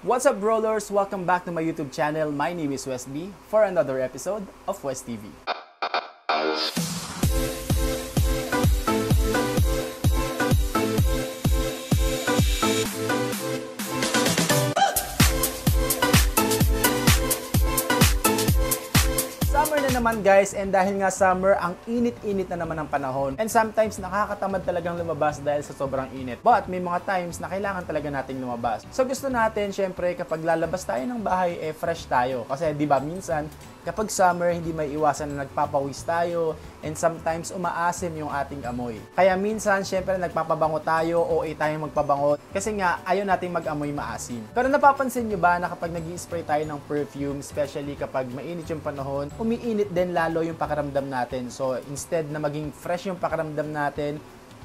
What's up, rollers? Welcome back to my YouTube channel. My name is Wes B for another episode of Wes TV. Summer na naman guys, and dahil nga summer, ang init-init na naman ng panahon. And sometimes nakakatamad talagang lumabas dahil sa sobrang init. But may mga times na kailangan talaga nating lumabas. So gusto natin, syempre, kapag lalabas tayo ng bahay, fresh tayo. Kasi di ba minsan, kapag summer, hindi may iwasan na nagpapawis tayo and sometimes umaasim yung ating amoy. Kaya minsan, syempre, nagpapabango tayo o tayong magpabango kasi nga, ayaw nating mag-amoy maasim. Pero napapansin nyo ba na kapag nag-i-spray tayo ng perfume, especially kapag mainit yung panahon, umiinit din lalo yung pakiramdam natin. So, instead na maging fresh yung pakiramdam natin,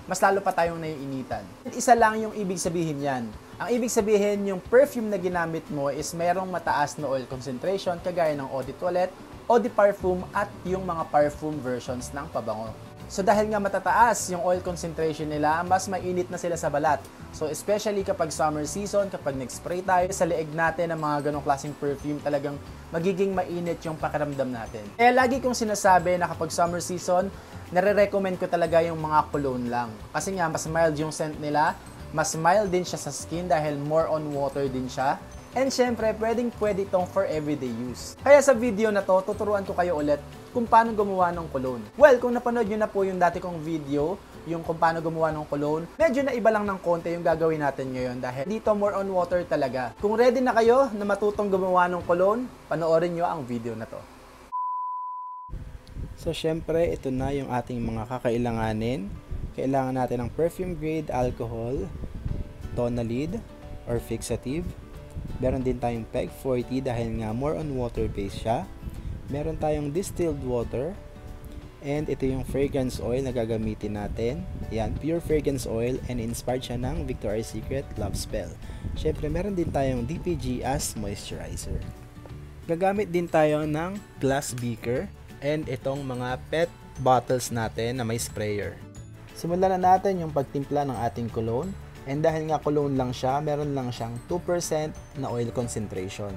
mas lalo pa tayong naiinitan. Isa lang yung ibig sabihin yan. Ang ibig sabihin, yung perfume na ginamit mo is mayroong mataas na oil concentration kagaya ng Eau de Toilette, Eau de Parfum at yung mga parfum versions ng pabango. So dahil nga matataas yung oil concentration nila, mas mainit na sila sa balat. So especially kapag summer season, kapag nag-spray tayo sa leeg natin ng mga ganong klaseng perfume, talagang magiging mainit yung pakiramdam natin. Kaya lagi kong sinasabi na kapag summer season, nare-recommend ko talaga yung mga cologne lang. Kasi nga mas mild yung scent nila, mas mild din siya sa skin dahil more on water din siya. And syempre, pwede itong for everyday use. Kaya sa video na to, tuturuan ko kayo ulit kung paano gumawa ng cologne. Well, kung napanood nyo na po yung dati kong video, yung kung paano gumawa ng cologne, medyo na iba lang ng konti yung gagawin natin ngayon dahil dito more on water talaga. Kung ready na kayo na matutong gumawa ng cologne, panoorin nyo ang video na to. So syempre, ito na yung ating mga kakailanganin. Kailangan natin ng perfume grade alcohol, Tonalid or fixative. Meron din tayong PEG 40 dahil nga more on water based siya. Meron tayong distilled water. And ito yung fragrance oil na gagamitin natin. Yan, pure fragrance oil and inspired siya ng Victoria's Secret Love Spell. Syempre, meron din tayong DPG as moisturizer. Gagamit din tayo ng glass beaker and itong mga PET bottles natin na may sprayer. Simulan na natin yung pagtimpla ng ating cologne. And dahil nga cologne lang siya, meron lang siyang 2% na oil concentration.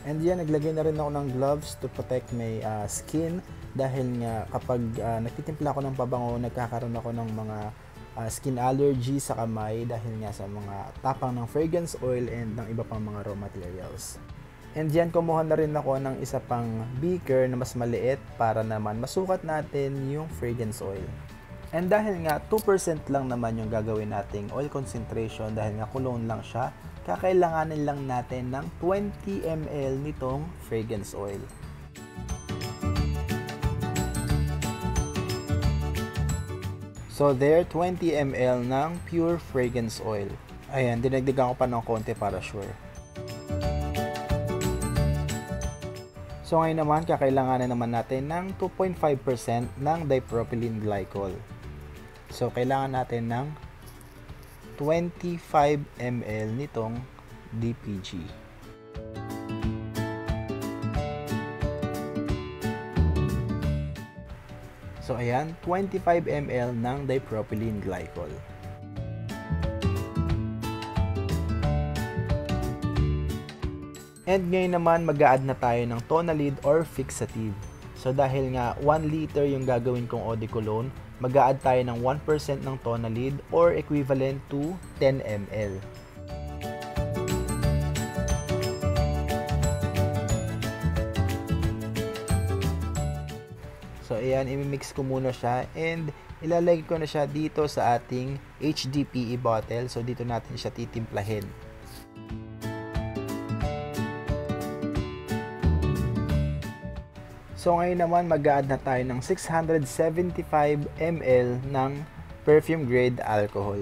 And yan, naglagay na rin ako ng gloves to protect my skin. Dahil nga kapag nagtitimpla ako ng pabango, nagkakaroon ako ng mga skin allergy sa kamay dahil nga sa mga tapang ng fragrance oil and ng iba pang mga raw materials. And yan, kumuha na rin ako ng isa pang beaker na mas maliit para naman masukat natin yung fragrance oil. And dahil nga 2% lang naman yung gagawin nating oil concentration dahil nga cologne lang siya, kakailanganin lang natin ng 20 ml nitong fragrance oil. So there, 20 ml ng pure fragrance oil. Ayan, dinagdagan ko pa ng konti para sure. So ngayon naman, kakailanganin naman natin ng 2.5% ng dipropylene glycol. So kailangan natin ng 25 ml nitong DPG. So ayan, 25 ml ng dipropylene glycol. And ngayon naman mag-a-add na tayo ng Tonalid or fixative. So dahil nga 1 liter yung gagawin kong eau de cologne, mag-a-add tayo ng 1% ng Tonalid or equivalent to 10 ml. So ayan, imimix ko muna siya and ilalagay ko na siya dito sa ating HDPE bottle. So dito natin siya titimplahin. So ngayon naman mag-a-add na tayo ng 675 ml ng perfume grade alcohol.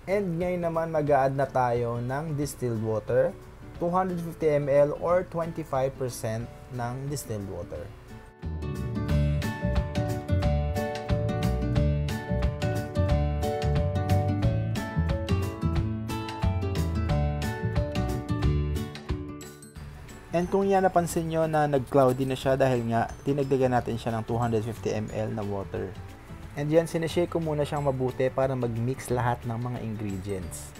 And ngayon naman mag-a-add na tayo ng distilled water, 250 ml or 25% ng distilled water. And kung yan napansin nyo na nag-cloudy na siya dahil nga dinagdagan natin siya ng 250 ml na water. And yan, sinashake ko muna siyang mabuti para mag-mix lahat ng mga ingredients.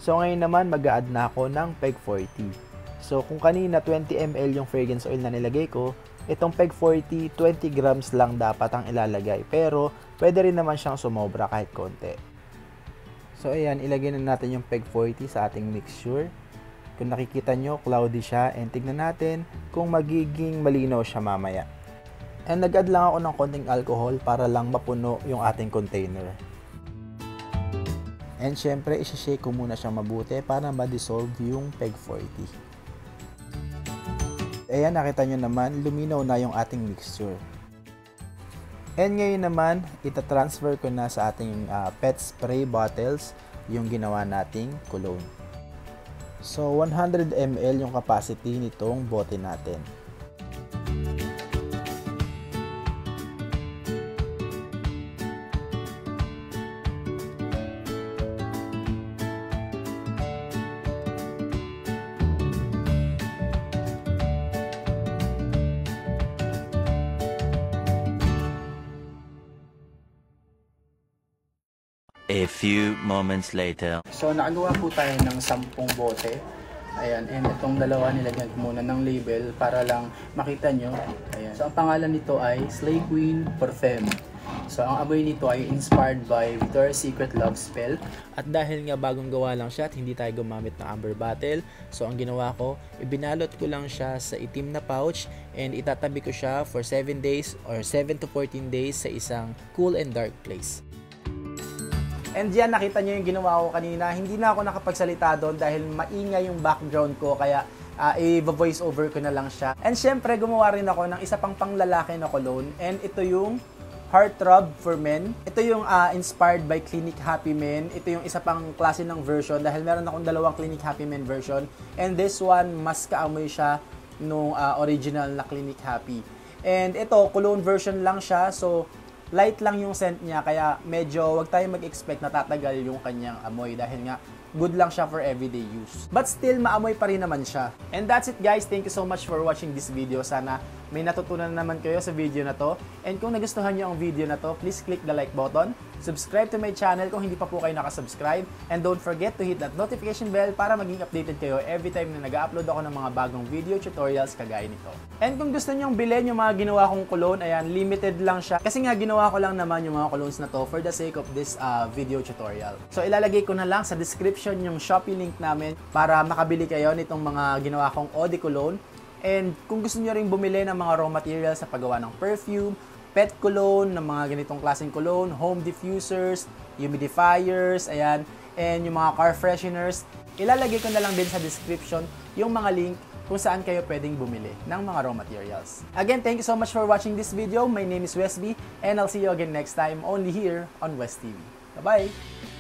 So ngayon naman mag-a-add na ako ng PEG 40. So kung kanina 20 ml yung fragrance oil na nilagay ko, itong PEG 40, 20 grams lang dapat ang ilalagay. Pero pwede rin naman siyang sumobra kahit konti. So ayan, ilagay na natin yung PEG 40 sa ating mixture. Kung nakikita nyo, cloudy siya, and tignan natin kung magiging malinaw siya mamaya. And nag-add lang ako ng konting alcohol para lang mapuno yung ating container. And syempre, isi-shake ko muna siyang mabuti para ma-dissolve yung PEG 40. Ayan, nakita nyo naman, luminaw na yung ating mixture. And ngayon naman, ita-transfer ko na sa ating pet spray bottles yung ginawa nating cologne. So 100 ml yung capacity nitong bote natin. A few moments later. So nakagawa po tayo ng 10 bote. Ayan, and itong dalawa nilagyan ko muna ng label para lang makita nyo. Ayan. So ang pangalan nito ay Slay Queen Parfum. So ang amoy nito ay inspired by Victoria's Secret Love Spell. At dahil nga bagong gawa lang siya at hindi tayo gumamit ng amber bottle, so ang ginawa ko, ibinalot ko lang siya sa itim na pouch and itatabi ko siya for 7 days or 7 to 14 days sa isang cool and dark place. And yan, nakita nyo yung ginawa ko kanina. Hindi na ako nakapagsalita doon dahil maingay yung background ko. Kaya i-voice over ko na lang siya. And syempre, gumawa rin ako ng isa pang panglalaki na cologne. And ito yung Heartthrob for Men. Ito yung inspired by Clinique Happy Men. Ito yung isa pang klase ng version dahil meron akong dalawang Clinique Happy Men version. And this one, mas kaamoy siya nung original na Clinique Happy. And ito, cologne version lang siya. So, light lang yung scent niya, kaya medyo wag tayong mag-expect na tatagal yung kanyang amoy dahil nga good lang siya for everyday use. But still, maamoy pa rin naman siya. And that's it guys, thank you so much for watching this video. Sana may natutunan naman kayo sa video na to. And kung nagustuhan nyo ang video na to, please click the like button, subscribe to my channel kung hindi pa po kayo nakasubscribe, and don't forget to hit that notification bell para maging updated kayo every time na nag-upload ako ng mga bagong video tutorials kagaya nito. And kung gusto nyong bilhin yung mga ginawa kong cologne, ayan, limited lang siya. Kasi nga ginawa ko lang naman yung mga colognes na to for the sake of this video tutorial. So ilalagay ko na lang sa description yung Shopee link namin para makabili kayo nitong mga ginawa kong eau de cologne. And kung gusto nyo rin bumili ng mga raw materials sa paggawa ng perfume, pet cologne, ng mga ganitong klaseng cologne, home diffusers, humidifiers, ayan, and yung mga car fresheners, ilalagay ko na lang din sa description yung mga link kung saan kayo pwedeng bumili ng mga raw materials. Again, thank you so much for watching this video. My name is Wesby, and I'll see you again next time only here on West TV. Bye-bye!